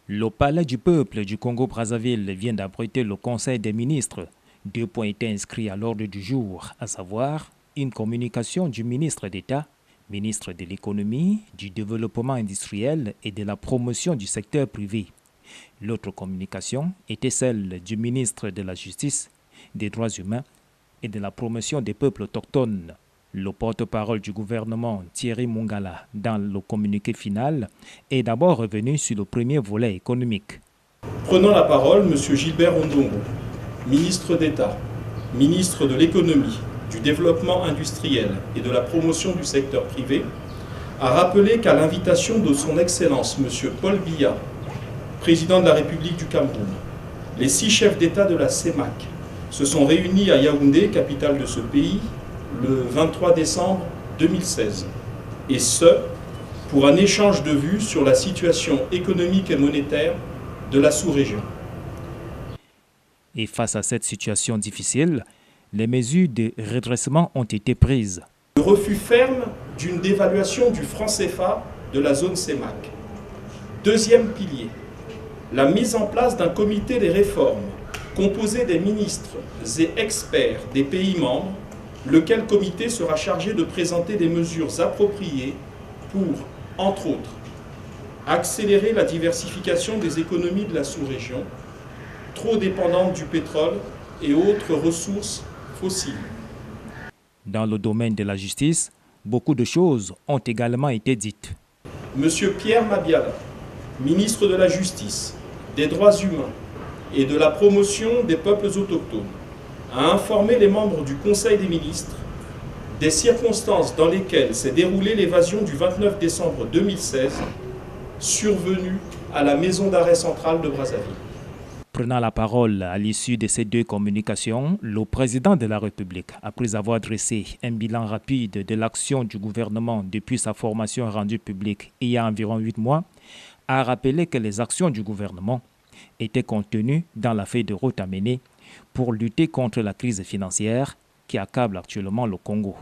Le palais du peuple du Congo-Brazzaville vient d'abriter le Conseil des ministres. 2 points étaient inscrits à l'ordre du jour, à savoir une communication du ministre d'État, ministre de l'économie, du développement industriel et de la promotion du secteur privé. L'autre communication était celle du ministre de la Justice, des droits humains et de la promotion des peuples autochtones. Le porte-parole du gouvernement, Thierry Mongala, dans le communiqué final, est d'abord revenu sur le premier volet économique. Prenant la parole, M. Gilbert Ondongo, ministre d'État, ministre de l'économie, du développement industriel et de la promotion du secteur privé, a rappelé qu'à l'invitation de son Excellence M. Paul Biya, président de la République du Cameroun, les 6 chefs d'État de la CEMAC se sont réunis à Yaoundé, capitale de ce pays, le 23 décembre 2016, et ce, pour un échange de vues sur la situation économique et monétaire de la sous-région. Et face à cette situation difficile, les mesures de redressement ont été prises. Le refus ferme d'une dévaluation du franc CFA de la zone CEMAC. Deuxième pilier, la mise en place d'un comité des réformes composé des ministres et experts des pays membres, lequel comité sera chargé de présenter des mesures appropriées pour, entre autres, accélérer la diversification des économies de la sous-région, trop dépendantes du pétrole et autres ressources fossiles. Dans le domaine de la justice, beaucoup de choses ont également été dites. Monsieur Pierre Mabiala, ministre de la Justice, des Droits humains et de la promotion des peuples autochtones, a informé les membres du Conseil des ministres des circonstances dans lesquelles s'est déroulée l'évasion du 29 décembre 2016, survenue à la maison d'arrêt centrale de Brazzaville. Prenant la parole à l'issue de ces 2 communications, le président de la République, après avoir dressé un bilan rapide de l'action du gouvernement depuis sa formation rendue publique il y a environ 8 mois, a rappelé que les actions du gouvernement étaient contenues dans la feuille de route à mener pour lutter contre la crise financière qui accable actuellement le Congo.